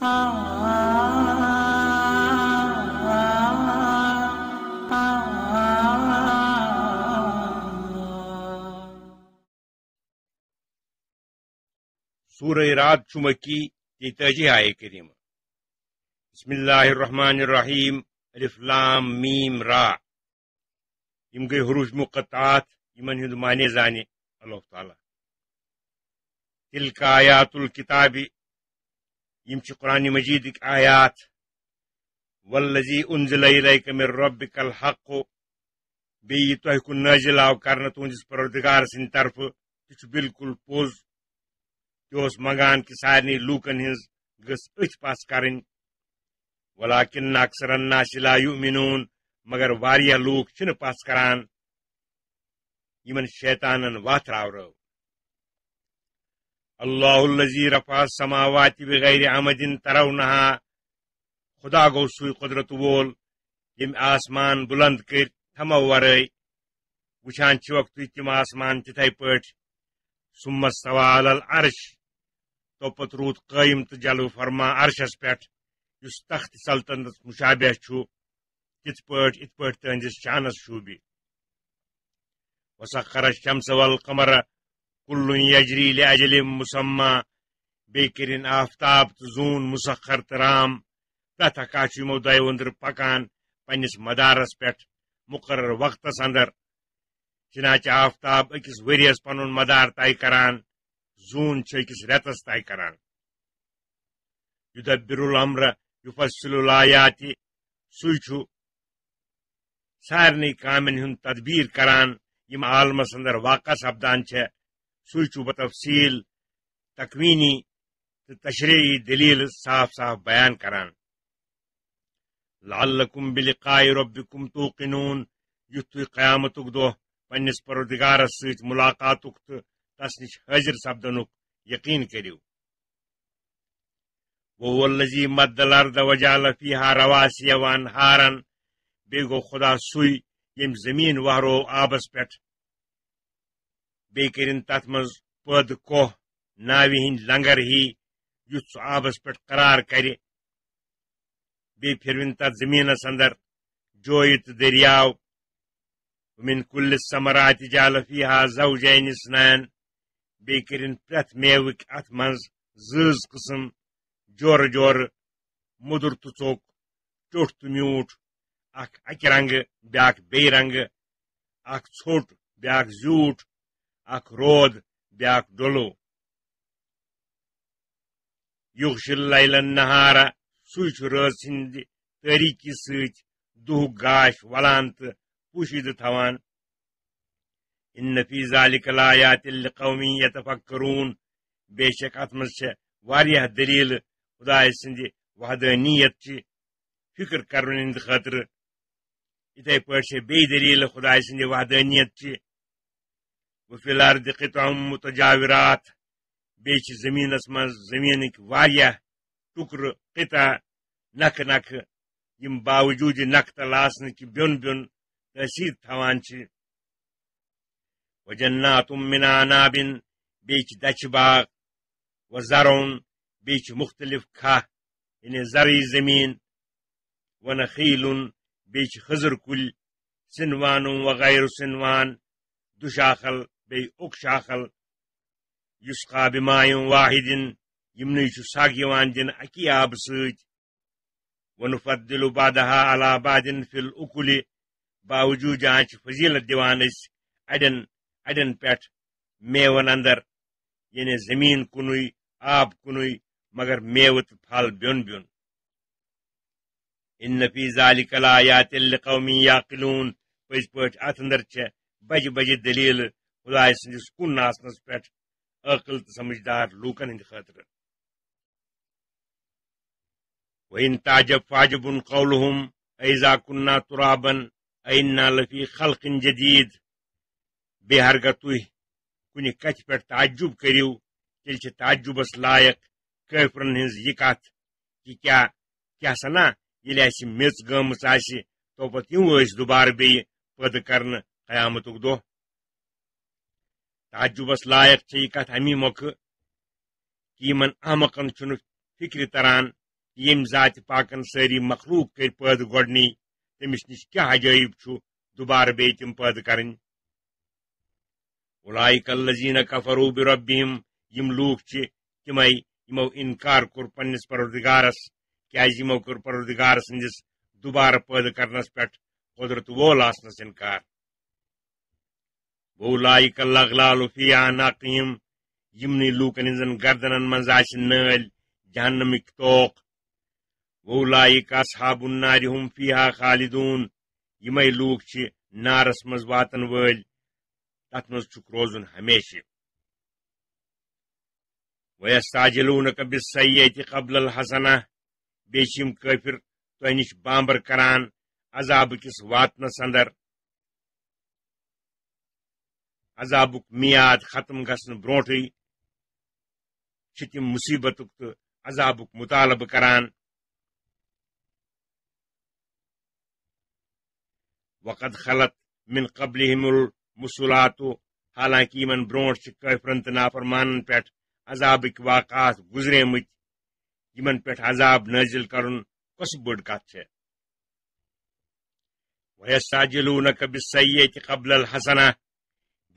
سورہ رات مکی 33 آیہ کریمہ بسم اللہ الرحمن الرحیم الف لام میم را یم گئی حروف مقطعات یمن ہند معنی زانے اللہ تعالی تلک آیات الکتاب یم چھ قرآن مجید آیات والذی انزل الیک من ربک الحق بی تہ کن نازل آو کرنا تہندس پروردگار سند طرف تہ بالکل پوز تہ منگان کہ سارے لوکن ہز گس اتھ پس کرن ولکن اکثر الناس لا یؤمنون مگر واریہ لوک چھن پس کران یمن شیطانن واتراو اللہ الذی رفع السماوات بغیر عمد ترونها خدا گو سوی قدرت وول یم آسمان بلند کر تھمو ورے وچھان چھوک تھی تم آسمان تتھے پٹ ثم استوى علی العرش توپت روت قائم تو جلو فرما عرشس پہ اس تخت سلطنت مشابہ چھو تت پٹ تہندس شانس شوبی وسخر الشمس والقمر کل یجری لاجل مسمى بیکرین آفتاب تو زون مسخر ترام پرت اکاچ یمو دۄیو اندر پکان پنس مدارس پہ مقرر وقتس اندر چنانچہ آفتاب اکس وریس پنن مدار طے کران زون اکس ریتس طے کران یدبر الامر یفصل الآیات سوی چھُ سارنی کامن ہند تدبیر کران یم عالمس اندر واقع سپدان چھ سوی چھُ بتفصیل تکوینی تو تشریعی دلیل صاف صاف بیان کران لعلکم بلقاء ربکم توقنون یُتھ تُہۍ قیامتک دۄہ پننس پروردگارس سۭتۍ ملاقاتک تو تس نش حاضر سپدنک یقین کریو وهو الذی مد الارض وجعل فیہا رواسی وانہارا بی گو خدا سوی یم زمین وہرو آبس پہ بی کرن تت مز پد کوہ ناوی ہند لنگر ہی یُتھ سہ آبس پہ قرار کرِ بی پھرون تت زمینس اندر جویہ تو دریاو ومن کل الثمرات جعل فیہا زوجین اثنین بی کرن پرت میوک ات منز زۭز قسم جور جور مدر تو ژوٚک ٹیوٚٹھ تو میوٗٹھ اکھ اکہ رنگ بیاکھ بیٚیہِ رنگ اکھ ژھوٚٹ بیاکھ زیوٗٹھ اکھ رود بیاکھ ڈولو یغشی اللیل النہار سُے چھُ رٲژ ہٕنٛدِ تٲریٖکی سۭتۍ دُہُک گاش ولان تہٕ پوٗشیدٕ تھاوان ان فی ذلک لآیات لقوم یتفکرون بے شک ات منٛز چھےٚ واریاہ دلیل خدائے سٕنٛدِ وحدانیت چہِ فکر کرن ہند خاطر اتھے پٲٹھۍ چھےٚ بیٚیہِ دلیل خدائے سٕنٛدِ وحدانیت چہِ وفی الارض قطع متجاورات بیٚیہِ چھِ زمینس منٛز زمینٕکۍ واریاہ ٹُکرٕ قطع نکھٕ نکھٕ یم باوجوٗد نکھٕ تل آسنہٕ کہِ بیوٚن بیوٚن تٲثیٖر تھاوان چھِ وجنات من عناب بیٚیہِ چھِ دچھِ باغ وزرعن بیٚیہِ چھِ مختلف کھاہ یعنی زرعی زمین ونخیل بیٚیہِ چھِ خٔزٕر کُلۍ سنوان وغیر سنوان دُشاخل بیٚیہِ اوٚک شاخل یسقا بماء واحد یمنٕے چھُ سگ یِوان دِنہٕ اکی آبہٕ سۭتۍ ونفضل بعضها علی بعض فی الاکل باوجوٗد جان چھِ فضیلت دِوان أسۍ اڑٮ۪ن پٮ۪ٹھ میون اندر یعنی زمین کُنُے آب کُنُے مگر میوٕ تہٕ پھل بیوٚن بیوٚن ان فی ذلک لآیات لقوم یعقلون پٔزۍ پٲٹھۍ اتھ اندر چھےٚ بجہِ بجہِ دلیل خدائے سٕنٛدِس کُن آسنس پٮ۪ٹھ عٲقل تہٕ سمجھدار لوٗکن ہٕنٛدِ خٲطرٕ وإن تعجب فعجب قولهم أإذا كنا ترابا أإنا لفي خلق جديد بے ہرگاہ تُہۍ کُنہِ کتھِ پٮ۪ٹھ تعجب کٔرِو تیٚلہِ چھِ تعجبس لایق کٲفرن ہٕنٛز یہِ کتھ کہِ کیٛاہ سنا ییٚلہِ اَسہِ میٚژ گٲمٕژ آسہِ توپتہٕ یِمو أسۍ دُبارٕ بیٚیہِ پٲدٕ کرنہٕ قیامتُک دۄہ تعجبس لایق چھےٚ یہِ کتھ امی مۄکھٕ کہ یِمن احمقن چھُنہٕ فکرِ تران یم ذات پاکن ساری مخلوق کر پید گۄڈنی تمس نش کیا عجائب چھُ دوبارٕ بیٚیہِ تِم پٲدٕ کرٕنۍ اولئک الذین کفروا بربہم یم لوٗکھ چھِ تِمے یمو انکار کوٚر پننس پروردگارس کیازِ یمو کوٚر پروردگار سٕنٛدس دوبارٕ پٲدٕ کرنس پٮ۪ٹھ قدرت وول آسنس انکار اولئک الاغلال فی اعناقہم یمنٕے لوٗکن ہٕنٛزن گردنن منٛز آسہِ نٲلۍ جہنمٕکۍ توق اولئک اصحاب النار هم فیہا خالدون یمے لوٗکھ چھِ نارس منٛز واتن وٲلۍ تتھ منٛز چھُکھ روزُن ہمیشہِ ویستعجلونک بالسیئۃ قبل الحسنہ بیٚیہِ چھِ یِم کٲفر تۄہہِ نِش بامبر کران عذابہٕ کِس واتنس اندر عذابُک میاد ختم گژھنہٕ برونٹھٕے چھِ تِم مصیبتُک تہٕ عذابُک مطالبہٕ کران وقد خلت من قبلہم المثلات حالانکہ یمن برونٹھ چھِ کٲفرن تہٕ نافرمانن پٮ۪ٹھ عذابٕکۍ واقعات گزریمٕتۍ یمن پٮ۪ٹھ عذاب نٲزِل کرُن کۄس بٔڑ کتھ چھےٚ ویستعجلونک بالسیئۃ قبل الحسنہ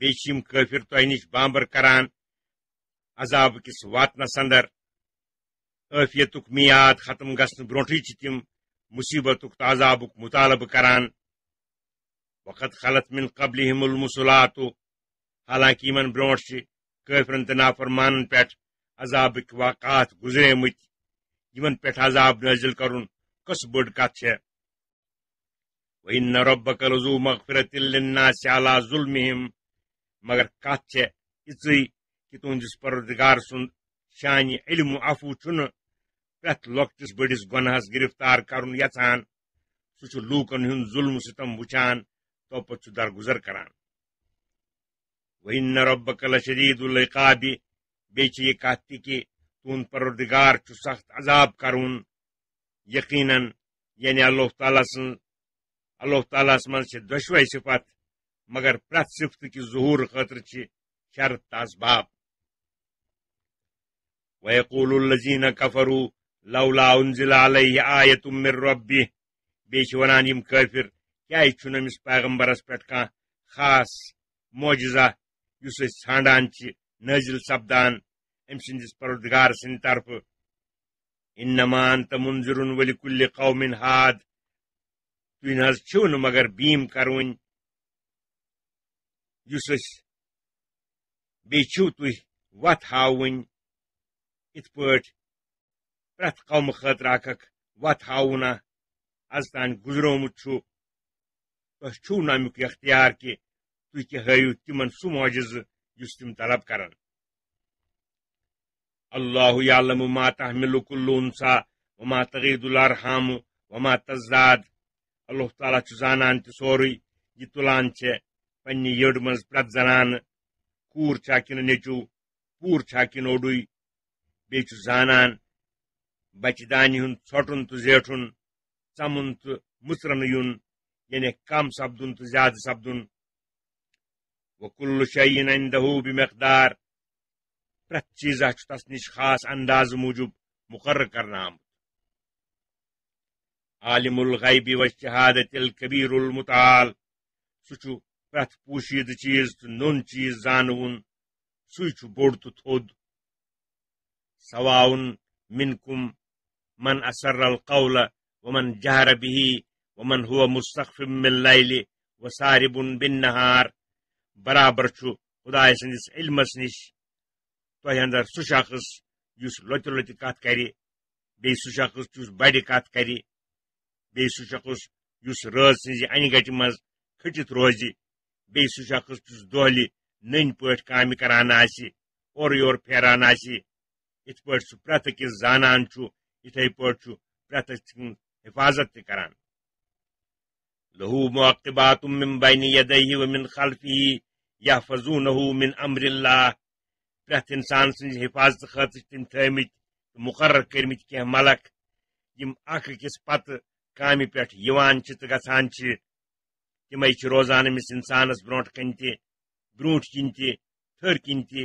بیٚیہِ چھِ یِم کٲفر تۄہہِ نِش بامبر کران عذاب کِس واتنس اندر عٲفیتُک میاد ختم گژھنہٕ برونٹھٕے چھِ تِم مصیبتُک تہٕ عذابُک مطالبہٕ کران وقد خلت من قبلہم المثلات حالانکہ یمن برونٹھ چھِ کٲفرن تہٕ نافرمانن پٮ۪ٹھ عذابٕکۍ واقعات گزریمٕتۍ یمن پٮ۪ٹھ عذاب نٲزِل کرُن کۄس بٔڑ کتھ چھےٚ وَإِنَّ رَبَّكَ لَذُو مَغْفِرَةٍ لِلنَّاسِ عَلَى ظُلْمِهِمْ مگر کتھ چھےٚ یِژٕے کہ تُہنٛدِس پروردگار سُنٛد شانہِ علم و عفو چھُنہٕ پرٛٮ۪تھ لۄکٹِس بٔڑِس گۄناہس گرفتار کرُن یژھان سُہ چھُ لوٗکن ہُنٛد ظلم ستم وٕچھان توپت چھُ درگزر کران وَإِنَّ رَبَّكَ لَشَدِيدُ الْعِقَابِ بیٚیہِ چھِ یہِ کتھ تہِ کہ تُہنٛد پروردگار چھُ سخت عذاب کرُن یقیناً یعنی اللہ تعالیٰ ہس منٛز چھِ دۄشوے صفت مگر پرٛٮ۪تھ صفتٕکہِ ظہوٗر خٲطرٕ چھِ شرط تہٕ اسباب وَيَقُولُ الَّذِينَ كَفَرُوا لَوْلَا أُنزِلَ عَلَيْهِ آیَةٌ مِّن رَبِّهِ بیٚیہِ چھِ ونان یِم کٲفر کیازِ چھُنہٕ أمِس پیغمبرس پٮ۪ٹھ کانٛہہ خاص معجزہ یُس أسۍ ژھانڈان چھِ نٲزِل سپدان أمۍ سٕنٛدِس پروردگار سٕنٛدِ طرفہٕ اِنَّمَا أَنتَ مُنذِرٌ وَلِكُلِّ قَوْمٍ ہاد تُہۍ نہ حظ چھِو نہٕ مگر بیٖم کَروٕنۍ یُس أسۍ بیٚیہِ چھِو تُہۍ وتھ ہاوٕنۍ یِتھ پٲٹھۍ پرٛٮ۪تھ قومہٕ خٲطرٕ اکھ وتھ ہاوُن از تانۍ گُزرومُت چھُ تۄہہِ چھُو نہٕ امیُک اختیار کہِ تُہۍ تہِ ہٲیِو تِمن سُہ معجزٕ یُس تِم طلب کرن اللہ یعلم ما تحمل کل انثى وما تغیض الارحام وما تزداد اللہ تعالیٰ چھُ زانان تہِ سورُے یہِ تُلان چھےٚ پننہِ یٔڈ منٛز پرٛٮ۪تھ زنانہٕ کوٗر چھا کِنہٕ نیٚچوٗ پوٗر چھا کِنہٕ اوٚڈُے بیٚیہِ چھُ زانان بچہِ دانہِ ہُنٛد ژھۄٹُن تہٕ زیٹھُن ژمُن تہٕ مٕژرنہٕ یُن یعنی کم سپدُن تہٕ زیادٕ سپدُن وَكُلُّ شَيْءٍ عِندَهُ بِمِقدار پرٛٮ۪تھ چیٖزا چھُ تس نِش خاص اندازٕ موٗجوٗب مُقرر کرنہٕ آمُت عالم الغیب والشہادۃ الکبیر المتعال سُہ چھُ پرٛٮ۪تھ پوٗشیٖدٕ چیٖز تہٕ نوٚن چیٖز زانوُن سُے چھُ بوٚڑ تہٕ تھوٚد سواء منکم من اسر القول ومن جہر به ومن هو مستخف باللیل وسارب بالنہار برابر چھُ خدایہِ سٕنٛدِس علمس نِش تۄہہِ اندر سُہ شخص یُس لۄتہِ لۄتہِ کتھ کرِ بیٚیہِ سُہ شخص یُس بڑِ کتھ کرِ بیٚیہِ سُہ شخص یُس رٲژ سٕنٛزِ انہِ گٹہِ منٛز کھٔٹِتھ روزِ بیٚیہِ سُہ شخص یُس دۄہلہِ نٔنۍ پٲٹھۍ کامہِ کران آسہِ اورٕ یورٕ پھیران آسہِ یِتھ پٲٹھۍ سُہ پرٛٮ۪تھ أکِس زانان چھُ یِتھے پٲٹھۍ چھُ پرٛٮ۪تھ أکۍ سٕنٛز حفاظت تہِ کران لہو معقبات من بین یدیہ ومن خلفہ یحفظونہ من امر اللہ پرٛٮ۪تھ انسان سٕنٛزِ حفاظتہٕ خٲطرٕ چھِ تِم تھٲومٕتۍ تہٕ مُقرر کٔرمٕتۍ کینٛہہ ملک یِم اکھ أکِس پتہٕ کامہِ پٮ۪ٹھ یِوان چھِ تہٕ گژھان چھِ تِمے چھِ روزان أمِس اِنسانس برونٛٹھ کَنہِ تہِ برونٛٹھ کِنۍ تہِ ٹھٔرۍ کِنۍ تہِ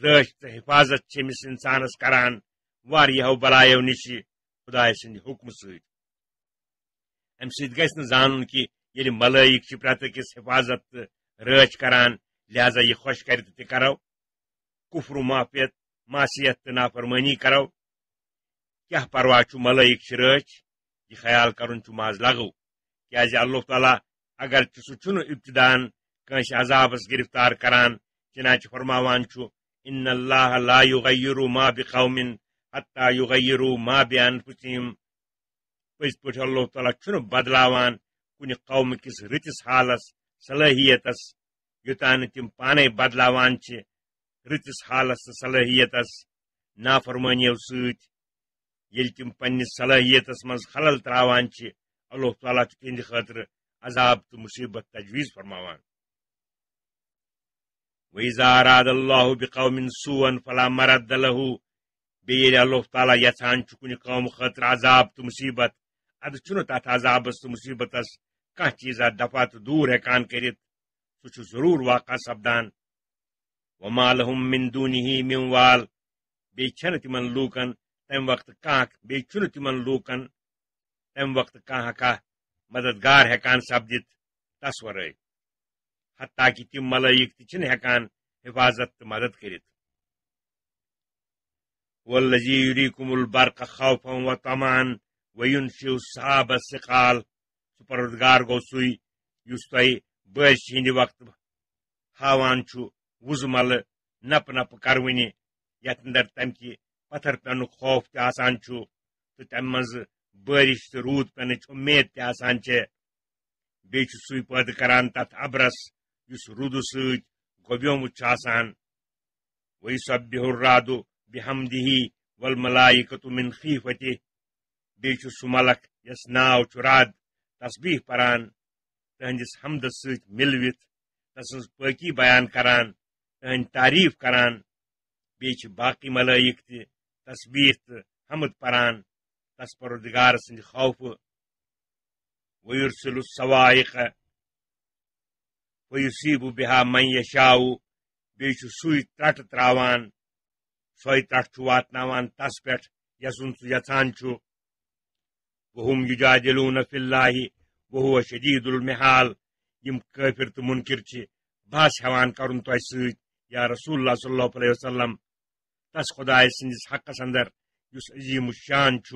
رٲچھ تہٕ حفاظت چھِ أمِس اِنسانس کران واریاہو بلایو نِشہِ خدائے سٕنٛدِ حُکمہٕ سۭتۍ امہِ سۭتۍ گژھِ نہٕ زانُن کہِ ییٚلہِ ملٲیِک چھِ پرٛٮ۪تھ أکِس حفاظت تہٕ رٲچھ کران لہذا یہِ خۄش کرِ تہِ کرو کُفر معصیت تہٕ نافرمٲنی کرو کیٛاہ پرواہ چھُ ملٲیِک چھِ رٲچھ یہِ خیال کرُن چھُ ماز لغو کیٛازِ اللہ تعالیٰ اگرچہِ سُہ چھُنہٕ ابتدان کٲنٛسہِ عذابس گرفتار کران چنانچہ فرماوان چھُ ان اللہ لا یغیرُ ما بقوم حتی یغیرُ ما بانفسہم پٔزۍ پٲٹھۍ اللہ تعالیٰ چھُنہٕ بدلاوان کُنہِ قومہٕ کِس رٕتِس حالس صلٲحیتس یوٚتانۍ نہٕ تِم پانے بدلاوان چھِ رٕتِس حالس تہٕ صلٲحیتس نافرمٲنیو سۭتۍ ییٚلہِ تِم پننِس صلٲحیتس منٛز خلل تراوان چھِ اللہ تعالیٰ چھُ تِہنٛدِ خٲطرٕ عذاب تہٕ مصیبت تجویز فرماوان وَإِذَا أَرَادَ اللَّهُ بِقَوْمٍ سُوءًا فَلَا مَرَدَّ لَهُ بیٚیہِ ییٚلہِ اللہ تعالیٰ یژھان چھُ کُنہِ قومہٕ خٲطرٕ عذاب تہٕ مصیبت اَدٕ چھُنہٕ تتھ عذابس تہٕ مصیبتس کانٛہہ چیٖزا دفعہ تہٕ دوٗر ہٮ۪کان کٔرِتھ سُہ چھُ ضروٗر واقع سپدان وَمَا لَهُم مِن دُونِهِ مِن وَالٍ بیٚیہِ چھُنہٕ تِمن لوٗکن تمہِ وقتہٕ کانٛہہ مددگار ہٮ۪کان سپدِتھ تس ورٲے حتیٰ کہِ تِم ملٲیِک تہِ چھِنہٕ ہٮ۪کان حفاظت تہٕ مدد کٔرِتھ وَالَّذِي يُرِيكُمُ الْبَرْقَ خَوْفًا وَطَمَعًا وَيُنشِئُ السَّحَابَ الثِّقَالَ سُہ پروردگار گوٚو سُے یُس تۄہہِ بٲزِ ہِنٛدِ وقتہٕ ہاوان چھُ وُزٕ ملہٕ نپہٕ نپہٕ کروٕنہِ یتھ اندر تمہِ کہِ پتھر پٮ۪نُک خوف تہِ آسان چھُ تہٕ تمہِ منٛزٕ بٲرِش تہٕ روٗد پٮ۪نٕچ اُمید تہِ آسان چھےٚ بیٚیہِ چھُ سُے پٲدٕ کران تتھ ابرس یُس روٗدٕ سۭتۍ گۄبیومُت چھُ آسان وَيُسَبِّحُ الرَّعْدُ بِحَمْدِهِ وَالْمَلَائِكَةُ مِن خِیفَتِهِ بیٚیہِ چھُ سُہ ملک یس ناو چھُ رعد تسبیح پران تہنٛدِس حمدس سۭتۍ مِلوِتھ تسٕنٛز پٲکی بیان کران تہنٛدۍ تعریف کران بیٚیہِ چھِ باقٕے ملٲیِک تہِ تسبیح تہٕ حمد پران تس پروردگار سٕنٛدِ خوفہٕ وَيُرْسِلُ الصَّوَاعِقَ وَيُصِیبُ بِہا مَن یَشَاءُ بیٚیہِ چھُ سُے ترٛٹہٕ تراوان سۄے ترٛٹھ چھُ واتناوان تس پٮ۪ٹھ یسُن سُہ یژھان چھُ وَهُم یُجادِلُونَ فِی اللہِ وَهُوَ شَدیٖدُ الْمِحَال یِم کٲفِر تہٕ مُنکِر چھِ بحث ہٮ۪وان کرُن تۄہہِ سۭتۍ یا رسول اللہ صلی اللہ علیہ وسلم تس خۄداے سٕنٛدِس حقس اندر یُس عظیٖم الشان چھُ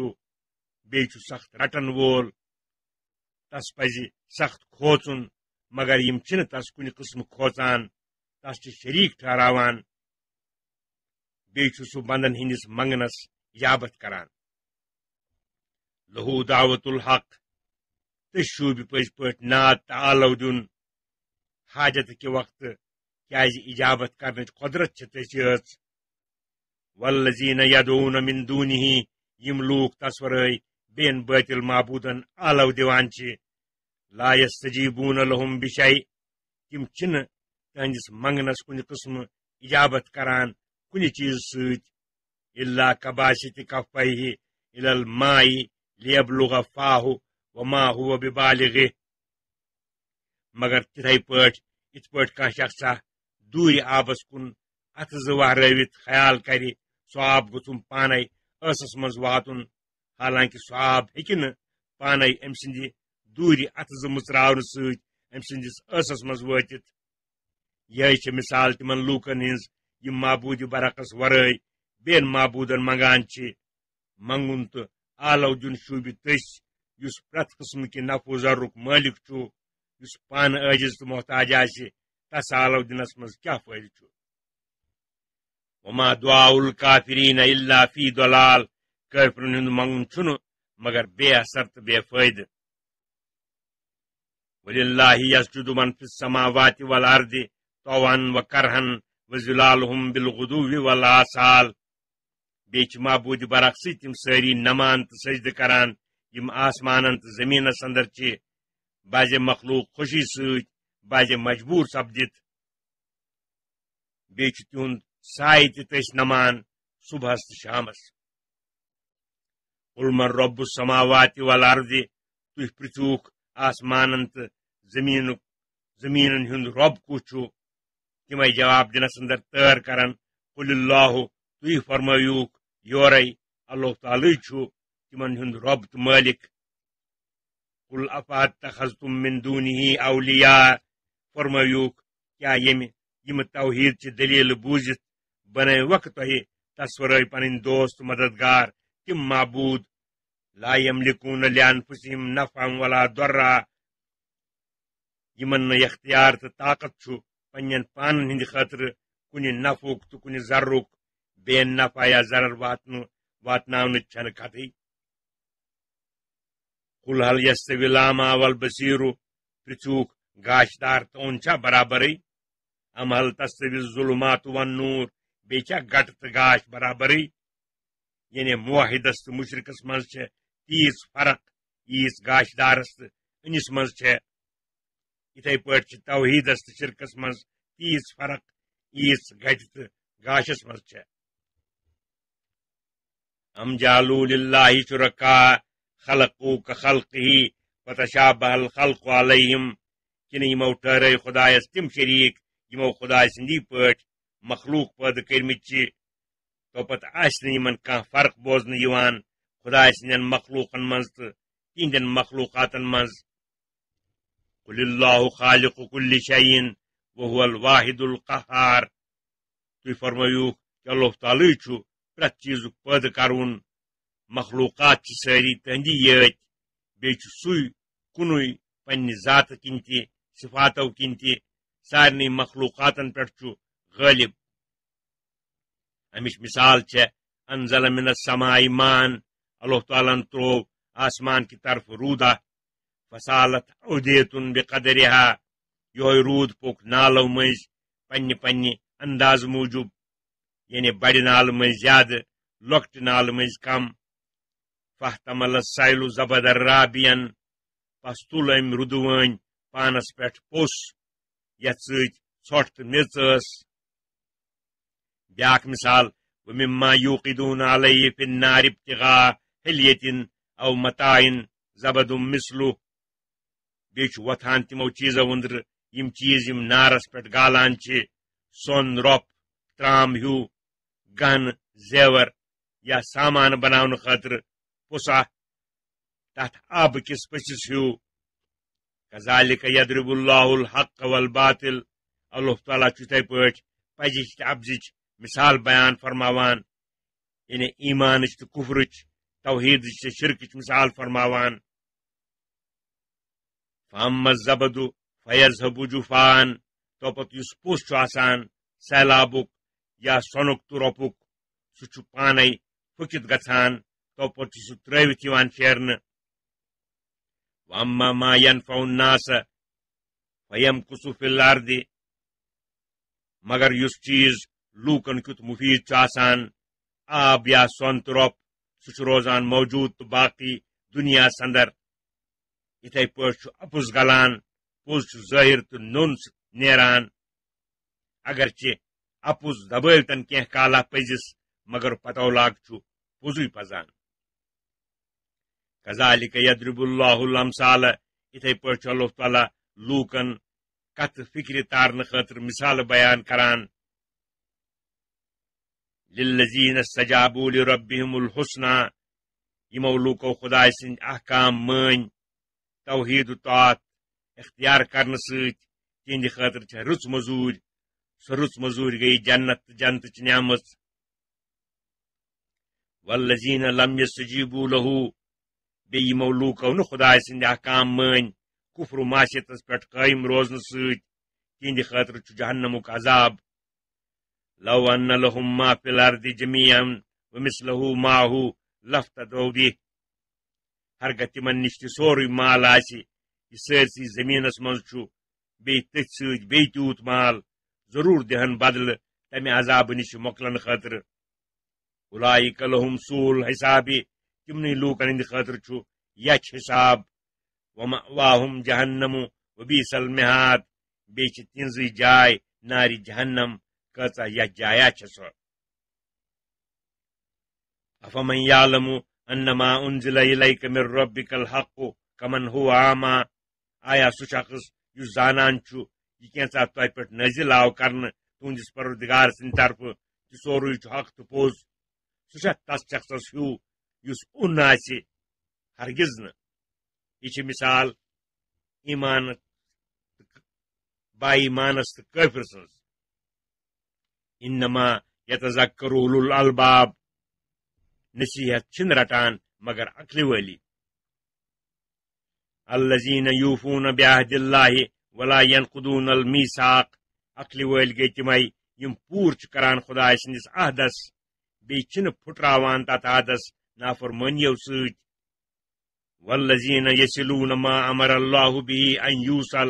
بیٚیہِ چھُ سخت رٹن وول تس پزِ سخت کھوژُن مگر یِم چھِنہٕ تس کُنہِ قٕسمہٕ کھوژان تس چھِ شریٖک ٹھہراوان بیٚیہِ چھُ سُہ بندن ہٕنٛدِس منگنس اجابت کران لہوٗ دعوت الحق تہٕ شوٗبہِ پٔزۍ پٲٹھۍ ناد تہٕ آلو دیُن حاجت کہِ وقتہٕ کیٛازِ اجابت کرنٕچ قۄدرت چھِ تٔژ یٲژ وَالَّذِیٖنَ یَدعوٗنَ مِن دوٗنِهِ یِم لوٗکھ تس ورٲے بیٚین بٲطِل معبوٗدن آلو دِوان چھِ لا یستجیٖبوٗنَ لَہُم بِشَیء تِم چھِنہٕ تہنٛدِس منگنس کُنہِ قٕسمہٕ اجابت کران کُنہِ چیٖزٕ سۭتۍ اِلا کَباسِطِ کَفَیہِ اِلَى الماءِ لیبلُغَ فاہُ وما هُوَ بِبالِغِهِ مگر یِتھ پٲٹھۍ کانٛہہ شخصا دوٗرِ آبس کُن اَتھٕ زٕ وہرٲوِتھ خیال کرِ سُہ آب گوٚژھُم پانے ٲسس منٛز واتُن حالانکہِ سُہ آب ہیٚکہِ نہٕ پانے أمۍ سٕنٛدِ دوٗرِ اَتھٕ زٕ مٕژراونہٕ سۭتۍ أمۍ سٕنٛدِس ٲسس منٛز وٲتِتھ یِہے چھِ مِثال تِمن لوٗکن ہٕنٛز یِم معبوٗدِ برعکس ورٲے بیٚین معبوٗدن منگان چھِ منگُن تہٕ آلو دیُن شوٗبہِ تٔسۍ یُس پرٛٮ۪تھ قٕسمہٕ کہِ نفع و ضررُک مٲلِک چھُ یُس پانہٕ عٲجِز تہٕ محتاج آسہِ تس آلو دِنس منٛز کیٛاہ فٲیدٕ چھُ وما دعاء الکافریٖنَ الا فی ضلال کٲفرن ہُنٛد منگُن چھُنہٕ مگر بے اثر تہٕ بے فٲیدٕ وَلِلَّهِ یَسْجُدُ مَن فِی السَّمَاوَاتِ وَالْأَرْضِ طَوْعًا وَكَرْہًا وَظِلَالُهُم بِالْغُدُوِّ وَالْآصَالِ بیٚیہِ چھِ معبوٗدِ برعکسٕے تِم سٲری نمان تہٕ سجدٕ کران یِم آسمانن تہٕ زٔمیٖنس اندر چھِ بعضے مخلوٗق خوشی سۭتۍ بعضے مجبوٗر سپدِتھ بیٚیہِ چھُ تِہُنٛد سایہِ تہِ تٔسۍ نمان صبحس تہٕ شامس قُل مَن رۄبُ السَّمَاواتِ وَالْأَرْضِ تُہۍ پرٛژھوٗکھ آسمانن تہٕ زٔمیٖنن ہُنٛد رۄب کُس چھُ تِمے جواب دِنس اندر تٲر کرن قُلِ اللہُ تُہۍ فرمٲیوٗکھ یورے اللہ تعالیٰ چھُ تمن ہند رب تو مالک قل افاتخذتم من دونه اولیاء فرمایوک کیا یم توحید چہ دلیل بوزت بنائے وقت تہ تصورے پن دوست مددگار تم معبود لا یملکون لانفسهم نفعا ولا ضرا یمن اختیار تو طاقت چھ پنن پانن ہند خاطر کن نفعک تو کن ضرک بین نفع یا ضرر واتناون چھن کتھی قل هل يستوي الأعمى والبصير پرچوک گاشدار تو چھا برابری ام هل تستوي الظلمات والنور بیچا گٹ تو گاش برابری یعنی موحدس تو مشرکس مز تیز فرق یس گاشدارس تو انس مز اتھے پاٹ توحیدس تو شرکس مز تیز فرق یس گٹ تو گاشس مز ام جعلوا للہ شرکاء خلقو كخلقه فتشابه الخلق عليهم کن یمو ٹھہرے خدایس تم شریک یمو خدای سندی پاٹ مخلوق پید کرمت تو پتہ یمن کان فرق بوزن یوان خدای سندین مخلوقن مز تو تہندین مخلوقاتن مز قل اللہ خالق كل شيء وهو الواحد القهار تھی فرمایوک کہ اللہ تعالی چھ پرت چیز پید کرون مخلوقات ساری تہندی یت بیچ سوی کنوی پنہ ذات کن تہ صفاتو کن تہ سارنی مخلوقاتن پہ غالب امچ مثال انزل من السماء مان اللہ تعالیٰ ترو آسمان کی طرف رودا فسالت اودیتن بقدرها یہ رود پوک نالو مز پنہ انداز موجود یعنی بڑ نال مز زیادہ لۄکٹ نال مز کم فاحتمل السیل زبد رابین پس تل ام رودوان پانس پہ پوس یت ست ژھۄٹھ تو میژ ٲس بیاکھ مثال ومما یوقدون علیہ فی النار ابتغاء حلیۃ او متاع زبد مثلہ بیچ وتھان تمو چیزو اندر یم چیز یم نارس پہ گالان سون روپ ترام ہیو گہن زیور یا سامان بناون خاطر پسا تحت آب کس پسس ہیو کذالک یضرب اللہ الحق والباطل اللہ تعالیٰ تھے پاٹ پزچ تو ابزچ مثال بیان فرماوان یعنی ایمانچ تو کفرچ توحیدچ تو شرکچ مثال فرماوان فاما الزبد فیذهب جفان تو پت اس پوس آسان سیلابک یا سونک تو روپک سہ پانے پھکت گھان تو پتہ سہ تروت پھیرنے واما ما ينفع الناس فيمكث في الارض مگر اس چیز لوکن کت مفید آسان آب یا سون تو روپ سہ روزان موجود تو باقی دنیا اندر اتھے پاٹ اپز گلان پوز ظاہر تو نون نیران اگرچہ اپز دبٲوتن کینٛہہ کالا پزس مگر پتو لاگ پوزے پزان کذالک یضرب اللہ الامثال اتھے پاٹ اللہ تعالیٰ لوکن کت فکر تارن خاطر مثال بیان کران للذین استجابوا لربهم الحسنى یمو لوکو خدای سند احکام مان توحید و طاعت اختیار کرنے ست تہند خاطر رٕژ مزور سہ رٕژ مزور گئی جنت نعمت والذین لم یستجیبوا له بیمو لوکو ن خدای سند احکام مان کفر و معصیتس پہ قائم روزن ست تہند خاطر جہنمک عذاب لو ان لهم ما فی الارض جميعا ومثله معه لافتدوا به ہرگہ تمن نش سوری مال آسی یہ سرسی زمینس مز بی تھی ست بی تیوت مال ضرور دہن بدل تمہ عذاب نش مکلن خاطر اولئک لهم سوء الحساب تمنی لوکن ہند خاطر یچ حساب ومأواہم جہنم وبئس المہاد بیچ تنزی جائے ناری جہنم کۭژاہ یتھ جایا چھ سۄ افمن یعلم انما انزل الیک من ربک الحق کمن هو اعمی آیا سہ شخص یس زانان یہ کینژھا تہ پہ نازل آو کرنے تہندس پروردگار سند طرف کہ سورُے حق تو پوز سہ تس شخصس ہیو یس اون آسہِ ہرگز نہٕ. یہ چھ مثال ایمان با ایمانس تہٕ کٲفر سٕنٛز. انما یتذکر اولو الالباب نصیحت چھِنہٕ رٹان مگر عقلہِ وٲلی. الذین یوفون بعہد اللہ ولا ینقضون المیثاق. عقلہِ وٲلۍ گٔے تِمے یِم پوٗرٕ چھِ کران خداے سٕنٛدِس عہدس بیٚیہِ چھِنہٕ پھُٹراوان تتھ عہدس نافرمٲنیو سۭتۍ. والذین یصلون ما امر اللہ به ان یوصل.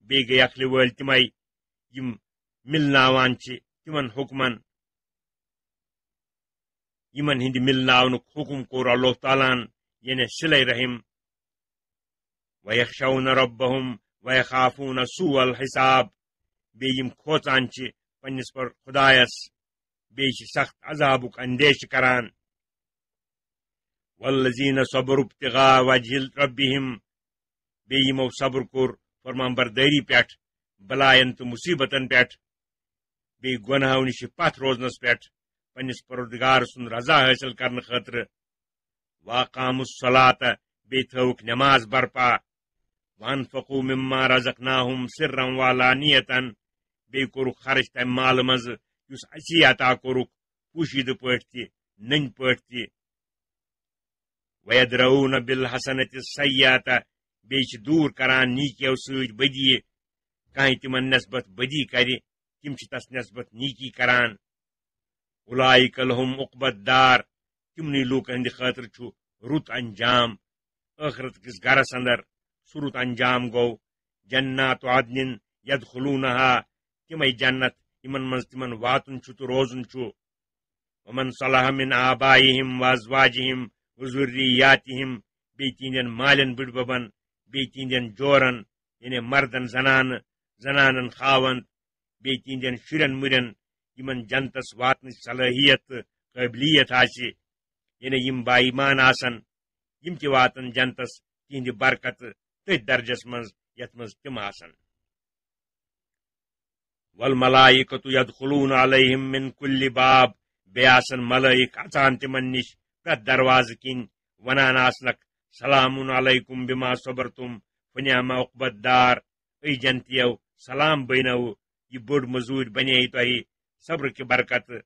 بیٚیہِ گٔے عقلہِ وٲلۍ تِمے یِم مِلناوان چھِ تِمن حُکمن یِمن ہٕنٛدِ مِلناونُک حُکم کوٚر اللہ تعالیٰ ہن یعنی صلہ رحم. ویخشون ربهم ویخافون سوء الحساب. بیٚیہِ یِم کھوژان چھِ پننس پر خدایس بیٚیہِ چھِ سخت عذابُک اندیشہِ کران. والذین صبروا ابتغاء وجہ ربهم. بیٚیہِ یِمو صبر کوٚر فرمانبردٲری پٮ۪ٹھ بلایَن تہٕ مُصیبتن پٮ۪ٹھ بیٚیہِ گۄنہو نِش پتھ روزنس پٮ۪ٹھ پننس پروردگار سُنٛد رضا حٲصِل کرنہٕ خٲطرٕ. واقاموا الصلاۃ. بیٚیہِ تھٲوٕکھ نماز برپا. وانفقوا مما رزقناہم سرا وعلانیۃ. بیٚیہِ کوٚرُکھ خرچ تمہِ مالہٕ منٛزٕ یُس اسی عطا کوٚرُکھ پوشیدٕ پٲٹھۍ تہِ نٔنۍ پٲٹھۍ تہِ. ویدرؤون بالحسنۃ السیئۃ. بیٚیہِ چھِ دوٗر کران نیٖکیو سۭتۍ بدی. کانٛہہ تِمن نسبت بدی کرِ تِم چھِ تس نسبت نیٖکی کران. اولئک لہم عقبی الدار. تِمنٕے لوٗکن ہٕنٛدِ خٲطرٕ چھُ رُت انجام. ٲخرت کِس گرس اندر سُہ رُت انجام گوٚو جنات عدن یدخلونہا. تِمے جنت یِمن منٛز تِمن واتُن چھُ تہٕ روزُن چھُ. ومن صلح من آبائہم وازواجہم وذریاتہم. بیٚیہِ تِہنٛدٮ۪ن مالٮ۪ن بٕڈببن بیٚیہِ تِہنٛدٮ۪ن جورن یعنی مردن زنانہٕ زنانن خاوند بیٚیہِ تِہنٛدٮ۪ن شُرٮ۪ن مُرٮ۪ن یِمن جنتس واتنٕچ صلٲحیت تہٕ قٲبلیت آسہِ یعنی یِم با ایمان آسن یِم تہِ واتن جنتس تِہنٛدِ برکتہٕ تٔتھۍ درجس منٛز یتھ منٛز تِم آسن. والملائکۃ یدخلون علیہم من کل باب. بیٚیہِ آسن ملائک اژان تِمن نِش پرٛٮ۪تھ دروازٕ کِنۍ ونان آسنکھ سلام علیکم بما صبرتم فنعم عقبی الدار. اے جنتیو سلام بینو. یہِ بٔڑ مزوٗرۍ بنے تۄہہِ صبر کہِ برکتہٕ.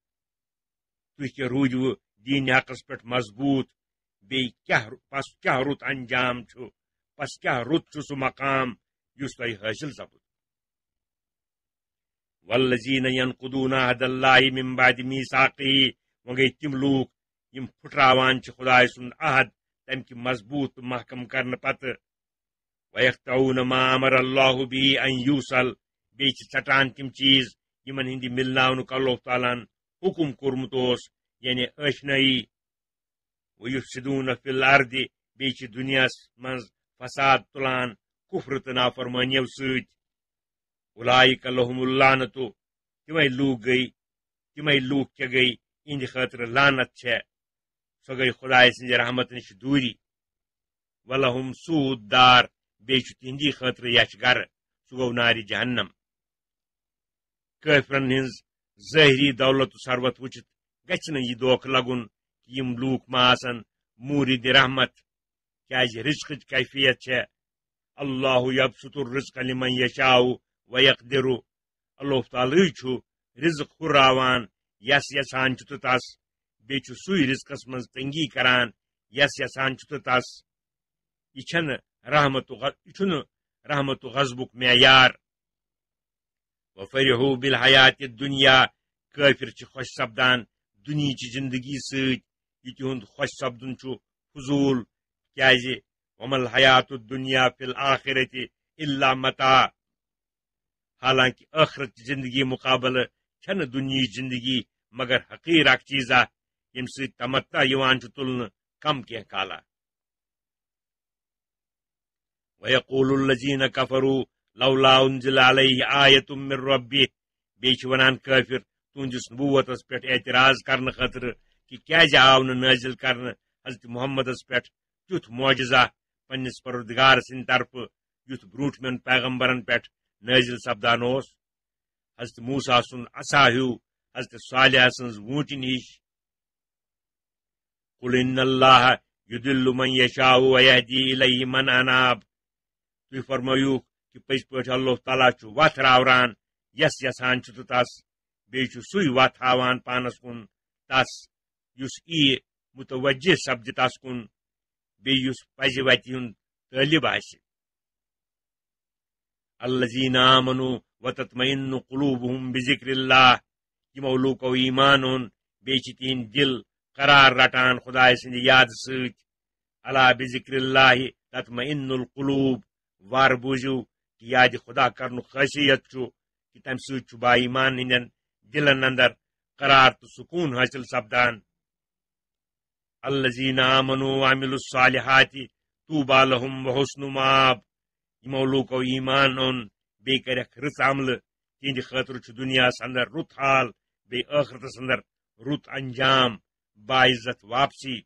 تُہۍ تہِ روٗدوٕ دیٖنِ حقس پٮ۪ٹھ مضبوٗط. بیٚیہِ پس کیٛاہ رُت انجام چھُ. پس کیٛاہ رُت چھُ سُہ مقام یُس تۄہہِ حٲصِل سپُد. والذین ینقضون عہد اللہ من بعد میثاقہ. وۄنۍ گٔے تِم لوٗکھ یِم پھُٹراوان چھِ خداے سُنٛد عہد تمہِ کہِ مضبوٗط تہٕ محکم کرنہٕ پتہٕ. ویقطعون ما امر اللہ به ان یوصل. بیٚیہِ چھِ ژٹان تِم چیٖز یِمن ہٕنٛدِ مِلناونُک اللہ تعالیٰ ہن حُکم کوٚرمُت اوس یعنی ٲشنٲیی. ویفسدون فی الارض. بیٚیہِ چھِ دُنیاہس منٛز فساد تُلان کُفر تہٕ نافرمٲنیو سۭتۍ. اولئک لہم اللعنۃ. تِمے لوٗکھ کیٛاہ گٔے اِہنٛدِ خٲطرٕ لعنت چھےٚ. سۄ گٔے خداے سٕنٛزِ رحمت نِش دوٗری. ولہم سوء الدار. بیٚیہِ چھُ تِہنٛدی خٲطرٕ یچھ گرٕ سُہ گوٚو نارِ جہنم. کٲفرن ہٕنٛز ظٲہری دولت و ثروت وٕچھِتھ گژھِ نہٕ یہِ دھوکہٕ لگُن کہِ یِم لوٗکھ ما آسن موٗرِدِ رحمت. کیٛازِ رزقٕچ کیفیت چھےٚ اللہ یبسط الرزق لمن یشاء ویقدر. اللہ تعالیٰ چھُ رزق ہُرراوان یس یژھان چھُ تہٕ تس. بیٚیہِ چھُ سُے رزقس منٛز تنگی کران یس یژھان چھُ تہٕ تس. یہِ چھُنہٕ رحمت و غضبُک معیار. وفرحوا بالحیات الدنیا. کٲفر چھِ خۄش سپدان دُنیہچہِ زندگی سۭتۍ. یہِ تِہُنٛد خۄش سپدُن چھُ فضوٗل. کیٛازِ وما الحیات الدنیا فی الآخرۃ الا متاع. حالانکہِ ٲخرتچہِ زندگی مُقابلہٕ چھنہٕ دُنیہٕچ زندگی مگر حقیٖر اکھ چیٖزا ییٚمہِ سۭتۍ تمتع یِوان چھُ تُلنہٕ کم کینٛہہ کالا. ویقول الذین کفروا لولا انزل علیہ آیۃ من ربہ. بیٚیہِ چھِ ونان کٲفر تُہنٛدِس نبوتس پٮ۪ٹھ اعتراض کرنہٕ خٲطرٕ کہِ کیٛازِ آو نہٕ نٲزِل کرنہٕ حضرت محمدس پٮ۪ٹھ تیُتھ معجزہ پننس پروردگار سٕنٛدِ طرفہٕ یُتھ برٛوٗنٛٹھمٮ۪ن پیغمبرن پٮ۪ٹھ نٲزِل سپدان اوس. حضرت موسیٰ سُنٛد عصا ہیوٗ حضرت صالحہ سٕنٛز ووٗنٛٹِنۍ ہِش. قل ان اللہ یضل من یشاء ویہدی الیہ من اناب تُہۍ فرمٲیوٗکھ کہ پٔزۍ پٲٹھۍ اللہ تعالیٰ چھُ وتھ راوران یس یژھان چھُ تہٕ تس بیٚیہِ چھُ سُے وتھ ہاوان پانس کُن تس یُس متوجہ سپدِ تس کُن بیٚیہِ یُس پزِ وتہِ ہُنٛد طٲلب آسہِ الذین آمنوا وتطمئن قلوبهم بذکر اللہ یمو لوٗکو ایمان اوٚن بیٚیہِ چھِ تِہنٛدۍ دل قرار رٹان خدایہِ سٕنٛدِ یادٕ سۭتۍ الا بذکر اللہ تطمئن القلوب وار بوٗزِو کہ یادِ خدا کرنُک خٲصیت چھُ کہ تمہِ سۭتۍ چھُ با ایمان ہٕنٛدٮ۪ن دلن اندر قرار تہٕ سکوٗن حٲصِل سپدان الذین آمنوا وعملوا الصالحات طوبى لهم وحسن مآب یمو لوٗکو ایمان اوٚن بیٚیہِ کریکھ رٕژ عملہٕ تِہنٛدِ خٲطرٕ چھُ دُنیاہس اندر رُت حال بیٚیہِ ٲخرتس اندر رُت انجام باعزت واپسی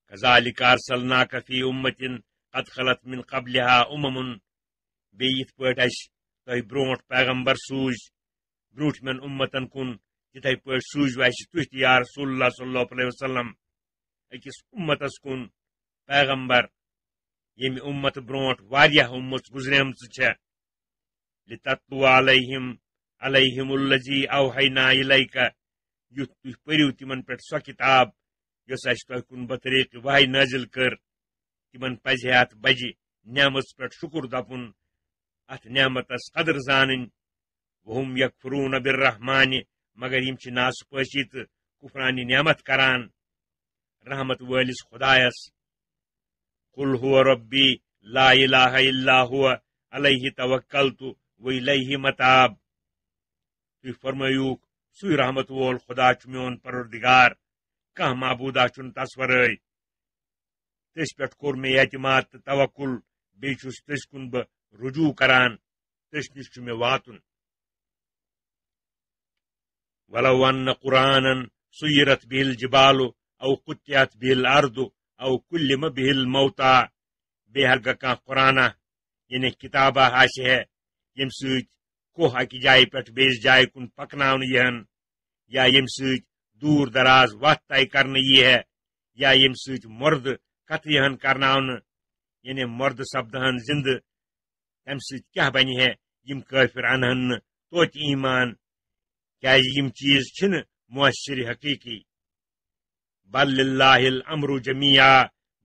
كذلك ارسلناك في امة قد خلت من قبلها بیٚیہِ یِتھ پٲٹھۍ اسہِ تۄہہِ برونٛٹھ پیغمبر سوٗزۍ برٛوٗنٛٹھمٮ۪ن اُمتن کُن تِتھے پٲٹھۍ سوٗزوٕ اسہِ تُہۍ تہِ یا رسول اللہ صلی اللہ علیہ وسلم أکِس اُمتس کُن پیغمبر ییٚمہِ اُمت برونٛٹھ واریاہ اُمت گُزریمژٕ چھےٚ لتتلو علیہم الذی اوحینا الیک یُتھ تُہۍ پٔرِو تِمن پٮ۪ٹھ سۄ کِتاب یۄس اسہِ تۄہہِ کُن بطریقہٕ وحی نٲزِل کٔر تِمن پزِ ہے اتھ بجہِ نعمژ پٮ۪ٹھ شُکر دپُن اتھ نعمتس قدر زانٕنۍ وہم یکفرون بالرحمانِ مگر یِم چھِ ناسپٲسی تہٕ کفرانہِ نعمت کران رحمت وٲلِس خدایس قل هو ربی لا الہ الا هو علیہ توکلت والیہ متاب تُہۍ فرمٲیوٗکھ سُے رحمت وول خدا چھُ میون پروردگار کانٛہہ معبوٗدا چھُنہٕ تس ورٲے تٔسۍ پٮ۪ٹھ کوٚر مےٚ اعتماد تہٕ توکل بیٚیہِ چھُس تٔسۍ کُن بہٕ رجوع کران تٔسۍ نِش چھُ مےٚ واتُن ولو ان قرآنا سُیرت به الجبال او قطعت به الارض او کلم به الموتى بیٚیہِ ہرگاہ کانٛہہ قرآنہ یعنی کتابہ آسہِ ہے ییٚمہِ سۭتۍ کوہ اکہِ جایہِ پٮ۪ٹھ بیٚیِس جایہِ کُن پکناونہٕ یِہن یا ییٚمہِ سۭتۍ دوٗر دراز وتھ طے کرنہٕ یی ہے یا ییٚمہِ سۭتۍ مردٕ کتھٕ یِہن کرناونہٕ یعنی مردٕ سپدہن زندٕ تمہِ سۭتۍ کیاہ بنہِ ہے یِم کٲفر انہن نہٕ توتہِ ایمان کیازِ یِم چیٖز چھِنہٕ مؤثر حقیٖقی بل للہ الامر جمیعا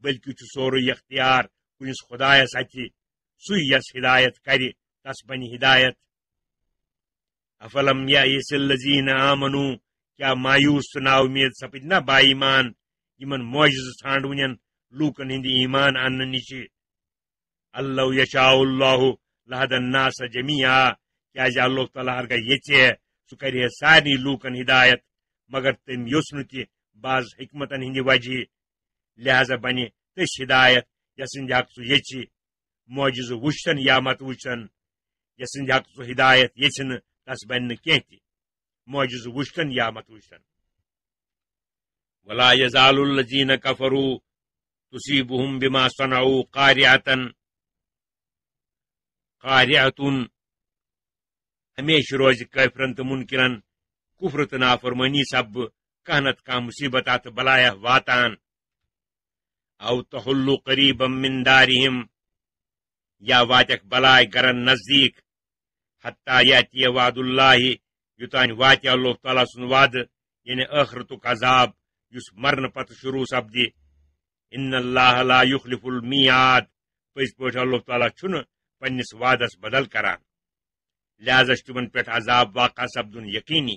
بلکہ چھُ سورُے اختیار کُنِس خدایس اتھِ سُے یس ہدایت کرِ تس بنہِ ہدایت افلم یئس الذین آمنوا کیا مایوس تہٕ نا اُمید سپٕدۍ نہ با ایمان یمن معجزٕ ژھانڈوٕنٮ۪ن لوٗکن ہٕنٛدِ ایمان اننہٕ نِشہِ اللہ یشاء اللہ لہد الناس جمیعا کیازِ اللہ تعالیٰ ہرگاہ یژھِ ہے سُہ کرِ ہے سارنٕے لوٗکن ہدایت مگر تٔمۍ یوٚژھ نہٕ تہِ بعض حکمتن ہٕنٛدِ وجہ لہذا بنہِ تٔژھ ہدایت یسٕنٛدِ حق سُہ یژھِ معجزٕ وٕچھتن یا مت وٕچھتن یسٕنٛدِ حق سُہ ہدایت یژھِ نہٕ تس بنہِ نہٕ کینٛہہ تہِ معجزٕ وٕچھتن یا مت وٕچھتن ولا یزال الذین کفروا تصیبهم بما صنعوا قارعة ہمیشہ روزِ کٲفرن تہٕ مُنکرن کفر تہٕ نافرمٲنی سببہٕ کانٛہہ نتہٕ کانٛہہ مصیبتہ تہٕ بلایہ واتان او تحل قریبا من دارہم یا واتیکھ بلاے گرن نزدیک حتی یاتی وعد اللہ یوتانۍ واتہِ اللہ تعالیٰ سُنٛد وعدٕ یعنی ٲخرتُک عذاب یُس مرنہٕ پتہٕ شروع سپدِ ان اللہ لا یخلف المیعاد پٔزۍ پٲٹھۍ اللہ تعالیٰ چھُنہٕ پننِس وعدس بدل کران لہذا چھُ تِمن پٮ۪ٹھ عذاب واقع سپدُن یقینی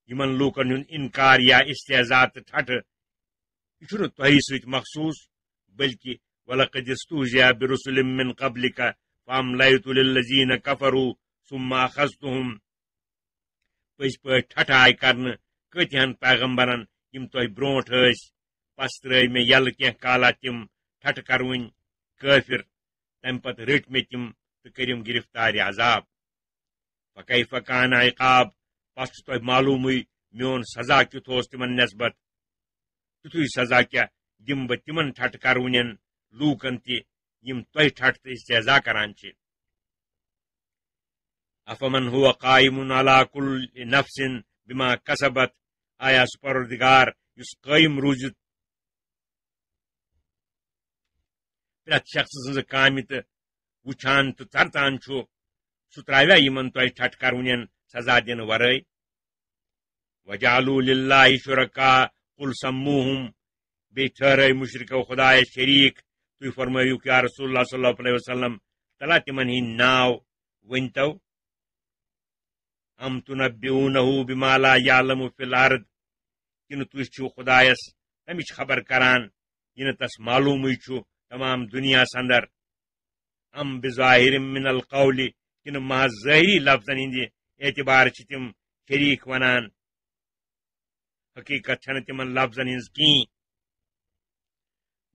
یمن لوٗکن ہُنٛد انکار یا استحزا تہٕ ٹھٹھٕ یہ چھُنہٕ تۄہی سۭتۍ مخصوٗص بلکہ ولقد استہزئ برسل من قبلک فاملیت للذین کفروا ثم اخذتهم پٔزۍ پٲٹھۍ ٹھٹھٕ آیہِ کرنہٕ کۭتہن پیغمبرن یِم تۄہہِ برونٛٹھ ٲسۍ پس ترٲے مےٚ یلہٕ کینٛہہ کالا تِم ٹھٹھٕ کروٕنۍ کٲفر تمہِ پتہٕ رٔٹۍ مےٚ تِم تہٕ کٔرِم گرفتارِ عذاب فکیف کان عقاب پس چھُ تۄہہِ معلوٗمٕے میون سزا کیُتھ اوس تِمن نسبت تِتھُے سزا کیاہ دِمہٕ بہٕ تِمن ٹھٹھٕ کروٕنٮ۪ن لوٗکن تہِ یِم تۄہہِ ٹھٹھٕ تہٕ استحزا کران چھِ افمن هو قائم علی کل نفس بما کسبت آیا سُہ پروردگار یس قائم روزت پرت شخص سز کامہ تو وچان تو ژرتان سہ تراویا یمن تہ ٹھٹھ کرونین سزا دن ورائے وجعلوا للہ شرکا قل سموہم بی ٹھہرے مشرکو خدایس شریک تھی فرمائیو یا رسول اللہ صلی اللہ علیہ وسلم تلا تمن ہند ناو ونتو ام تنبئونہ بما لا یعلم فی الارض کن تھی چھو خدایس تمچ خبر کران یہ تس معلوم تمام دنیا اندر ام بظاہر من القول کن محض ظاہری لفظن ہند اعتبار تم شریک ونان حقیقت چھن تمن لفظن ہز کی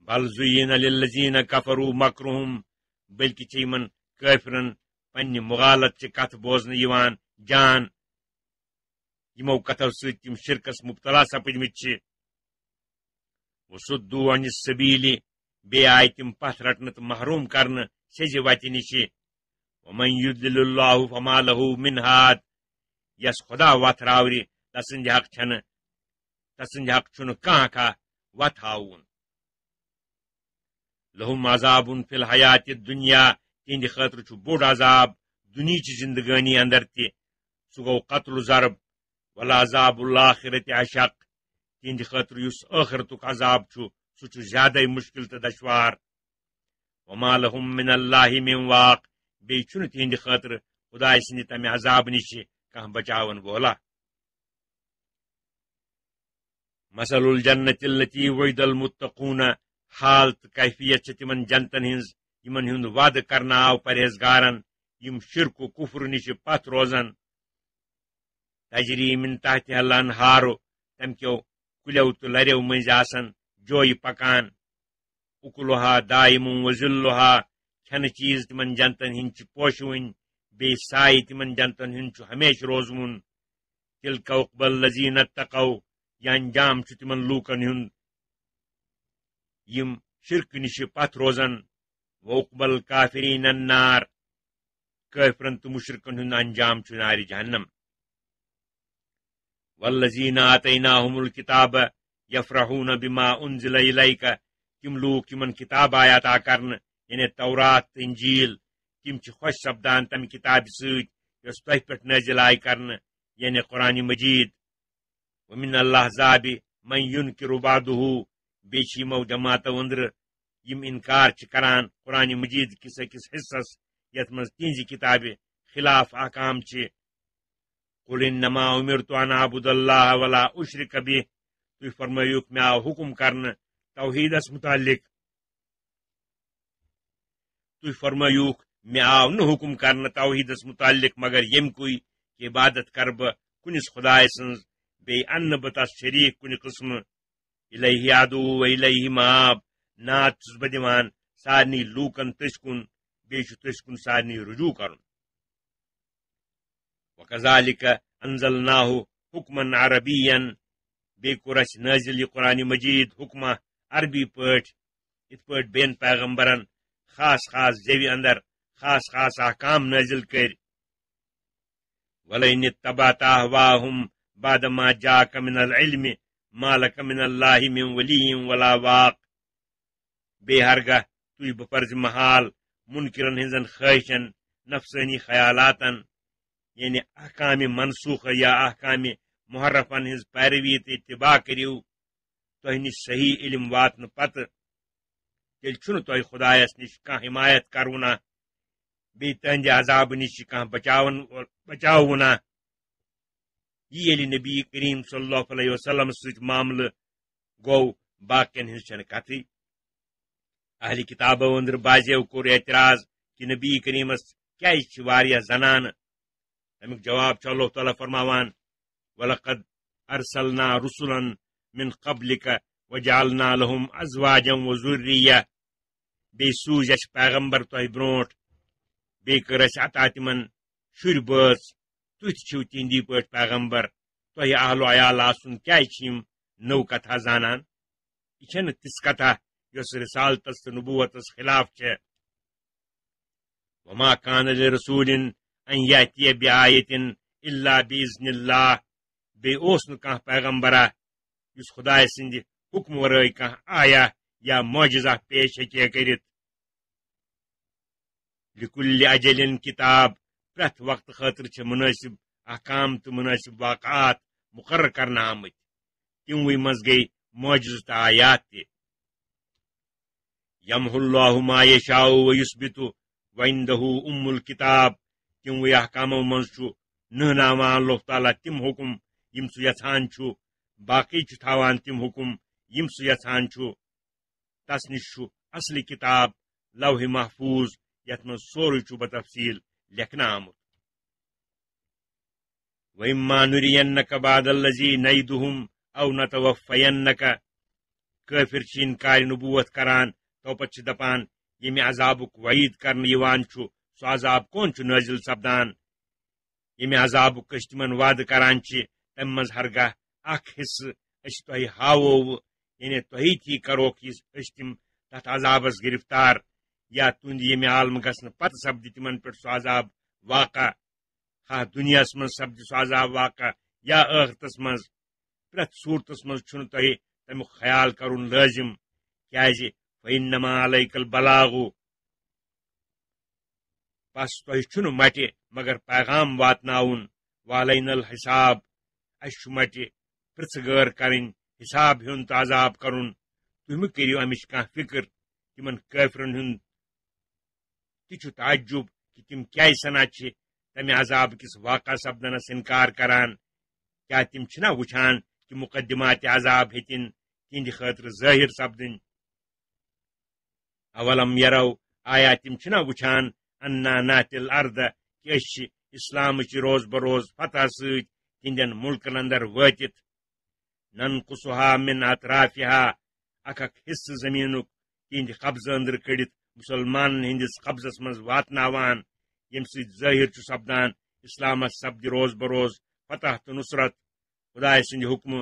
بل زین للذین کفروا مکرہم بلکہ چمن کافرن پنہ مغالت چہ کت بوزن یوان جان یمو کتو ست تم شرکس مبتلا سپدمت وصدوا عن السبیل بی آئی تم پتھ رٹن تو محروم کرنے سیز وتہ نش ومن یضلل اللہ فما له من ہاد یس خدا وت راوری تسند حق چھن کھانا وت ہاون لہم عذاب فی الحیات الدنیا تہند خاطر چھ بوڑ عذاب دنیچ زندگانی اندر تہ سہ گو قتل ضرب والعذاب الاخرت اشق تہند خاطر یس آخرتک عذاب سہ زیادہ مشکل تو دشوار وما لهم من اللہ من واق بی چھن تہند خاطر خدا سند تمہ عذاب نش کھانا بچاون وولا مثل الجنت التی وعد المتقون حال تو کیفیت تمن جنتن ہز یمن ہند وعد کرنا آو پرہیزگارن یم شرک و کفر نش پت روزن تجری من تحتها الانہار تم کیو کلیو تو لریو مز آسن جوئی پکان اکلوہا دائم و ذلوہا کھن چیز تمن جنتن ہند پوشون بی سائی تمن جنتن ہند ہمیش روزون تلک عقبى الذین اتقوا یہ انجام تمن لوکن ہند یم شرک نش پت روزن وعقبى الکافرین النار کافرن تو مشرکن ہند انجام نار جہنم والذین آتیناہم الکتاب یفرحون بما انزل الیک تم لوگ یمن کتاب آیا عطا کرن یعنی تورات انجیل تم خوش سپدان تمہ کتاب ست یس تہ پہ نازل آئی کرن یعنی قرآن مجید ومن الاحزاب من ینکر بعضہ بیچ یمو جماعتو اندر یم انکار کران قرآن مجید کس اکس حصص یت مز تہذ کتاب خلاف احکام قل انما امرت ان اعبد اللہ ولا اشرک به تھی فرمائیوک میں آو حکم کرن توحیدس متعلق تھی فرمائیوک میں آو نہ حکم کرن توحیدس متعلق مگر یم کوئی کہ عبادت کر بہ کنس خدائے سنز بی ان بہ تس شریک کن قسم الیہ ادعو و الیہ مآب نات چھس بہ دِوان سارنی لوکن تس کن بیٚیہِ چھُ تس کن سارنی رجوع کرن وکذالک انزلناہ حکما عربیا بی کور اس نازل یہ قرآن مجید حکمہ عربی پٲٹھۍ ات پٲٹھۍ بین پیغمبرن خاص خاص زیوی اندر خاص خاص احکام نازل کر ولئن اتبعت اهواهم بعد ما جاءك من العلم ما لك من الله من ولي ولا واق بے ہرگاہ تھی بپرز محال منکرن ہنزن خواہشن نفسانی خیالاتن یعنی احکام منسوخ یا احکام محرفن ہز پیروی تو اتباع کریو تہ نش صحیح علم واتن پتہ تیل چھن تہ خدایس نش کھانا حمایت کرونا بی تہندِ عذاب نش کھانا بچاونا یہ یلی نبی کریم صلی اللہ علیہ وسلم ست معاملہ گو باقین ہز چھ کتھی اہل کتابو اندر بازیو کور اعتراض کہ نبی کریمس کیازِ واریاہ زنان امیک جواب چھ اللہ تعالیٰ فرماوان وَلَقَدْ أَرْسَلْنَا رُسُلًا مِنْ قَبْلِكَ وَجَعَلْنَا لَهُمْ أَزْوَاجًا وَذُرِّيَّةً بی سوز اس پیغمبر تہ برونٹ بی کر اس عطا تمن شر بٲژ تُہۍ چھو تہندی پٲٹھۍ پیغمبر تہ اہل و عیال آسن کیازِ چھم نو کتھا زانان یہ چھنہ تِژھ کتھا یس رسالتس تو نبوتس خلاف چھ وما كان لرسول ان یاتی بآیت الا باذن اللہ بی اوس نہ کانٛہہ پیغمبرہ یس خدائے سند حکم ورائے کھانا آیا یا معجزہ پیش ہیکہ کرت لکل اجل کتاب پریت وقت خاطر چھ مناسب احکام تو مناسب واقعات مقرر کرنا آمت تموی مز گئی معجزہ تو آیات تہ یمح اللہ ما یشاء ویثبت وعنده الکتاب تموی احکامو مز نہناوان اللہ تعالیٰ تم حکم یم سہ یژھان چھ باقی چھ تھاوان تم حکم یم سہ یژھان چھ تس نش اصل کتاب لوح محفوظ یت من سوری چھ بتفصیل لکھنا آمت وَإِمَّا نُرِيَنَّكَ بَعْضَ الَّذِي نَعِدُهُمْ أَوْ نَتَوَفَّيَنَّكَ کافر چھ انکار نبوت کران تو پتہ چھ دپان یمہ عذابک وعید کرنے یوان چھ سو عذاب کون چھ نازل سپدان یمہ عذابک أسۍ تمن وعدہ کران چھ تم مز ہرگاہ اخ حصہ أسۍ تۄہہِ ہاوو یعنی تۄہی تھی کروک أسۍ تم تتھ عذابس گرفتار یا تہند یمہ عالم گھن پتہ سپدِ تمن پہ سو عذاب واقع ہا دنیا من سپد سو عذاب واقع یا ٲخرتس مز پرٛٮ۪تھ صوٗرتس منٛز چھُنہٕ تۄہہِ تمیُک خیال کرُن لٲزم کیازِ فإنما علیک البلاغ پس تۄہہِ چھُنہٕ مٹہِ مگر پیغام واتناوُن وعلینا الحساب اسہِ چھُ مٹہِ پرٛژھٕ غٲر کرٕنۍ حساب ہیوٚن تہٕ عذاب کرُن تُہۍ مہٕ کٔرِو امِچ کانٛہہ فکر تمن کٲفرن ہُنٛد تہِ چھُ تعجب کہ تم کیازِ سنا چھِ تمہ عذاب کس واقع سپدنس انکار کران کیا تم چھنا وچھان کہ مقدمات عذاب ہیتن تہند خاطر ظاہر سپدن اولم یرو آیا تم چھنا وچھان انا ناتِ الارض کہ أسۍ چھِ اسلامچ روز بروز فتح سۭتۍ تہندین ملکن اندر وٲتِتھ ننقصها من اطرافها اکھ حصہ زمینک تہند قبضہ اندر کڑتھ مسلمانن ہندس قبضس مز واتناوان یم سۭتۍ ظٲہر چھُ سپدان اسلامس سپدِ روز بروز فتح تو نصرت خدائے سٕنٛدِ حکمہ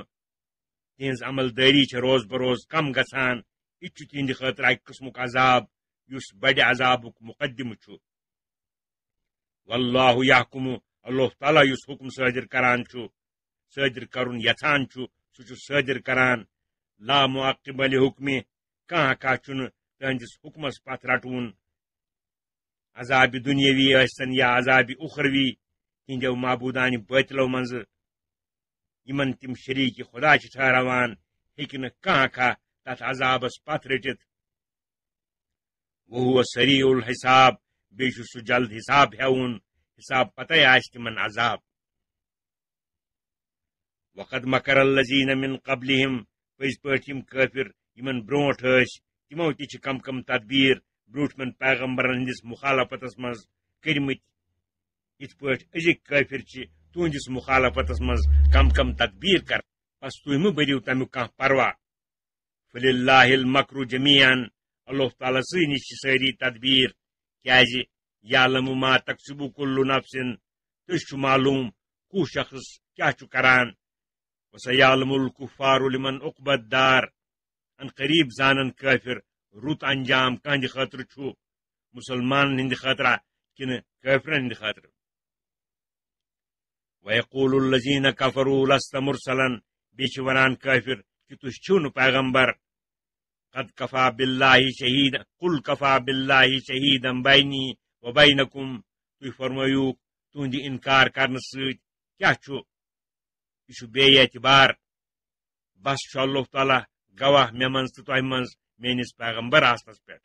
تہنز عمل داری چھ روز بروز کم گژھان یہ چھُ تہندِ خاطر اکہ قسمک عذاب یس بڑِ عذابک مقدمہ چھُ واللہ یحکم اللہ تعالیٰ یس حکم صادر کران چھُ صادر کرن یژھان چھُ سُہ چھُ صادر کران لا معقب لحکمہ کانٛہہ چھُنہٕ تہنٛدِس حکمس پتھ رٹوُن عذاب دنیاوی ٲسۍتن یا عذاب اخروی تہنٛدیو معبوٗدانہِ باطلو منٛز یمن تم شریٖک خدا چھِ ٹھہراوان ہیٚکہِ نہٕ کانٛہہ تتھ عذابس پتھ رٔٹِتھ وہو سریع الحساب بیٚیہِ چھُ سُہ جلد حساب ہیوُن حساب پتے آسہِ تمن عذاب وقد مکر الذین من قبلہم پٔزۍ پٲٹھۍ یم کٲفر یمن برونٹھ ٲسۍ تمو تہِ چھِ کم کم تدبیر برونٹھمن پیغمبرن ہندس مخالفتس مز کرمت یتھ پٲٹھۍ أزِکۍ کٲفر چھِ تہنٛدس مخالفتس مز کم کم تدبیر کر بس تُہۍ مہٕ بٔرِو تمیُک کانٛہہ پروا فللہ المکر جمیعا اللہ تعالیٰ سٕے نش چھِ سٲری تدبیر کیازِ یعلم ما تکسب کل نفس تُہۍ چھُ معلوم کُس شخص کیاہ چھُ کران وسیعلم الکفار لمن عقبى الدار ان قریب زانن کٲفر رُت انجام کہندِ خٲطرٕ چھُ مسلمانن ہندِ خٲطرٕ کنہٕ کٲفرن ہندِ خٲطرٕ ویقول الذین کفروا لست مرسلا بیٚیہِ چھِ ونان کٲفر کہ تُہۍ چھِو نہٕ پیغمبر قد کفا باللہ شہید قل کفا باللہ شہیدا بینی و بینکم تُہۍ فرمٲیوٗکھ تُہندِ انکار کرنہٕ سۭتۍ کیاہ چھُ یہ چھُ بے اعتبار بس چھُ اللہ تعالیٰ گواہ مےٚ منٛز تہٕ تۄہہِ منٛز میٲنِس پیغمبر آسنس پٮ۪ٹھ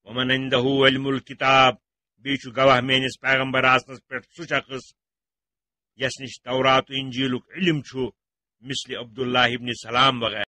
ومن عنده علم الکتاب بیٚیہِ چھُ گواہ میٲنِس پیغمبر آسنس پٮ۪ٹھ سُہ شخص یس نش تورات و انجیلُک علم چھُ مثل عبداللہ ابن سلام وغیرہ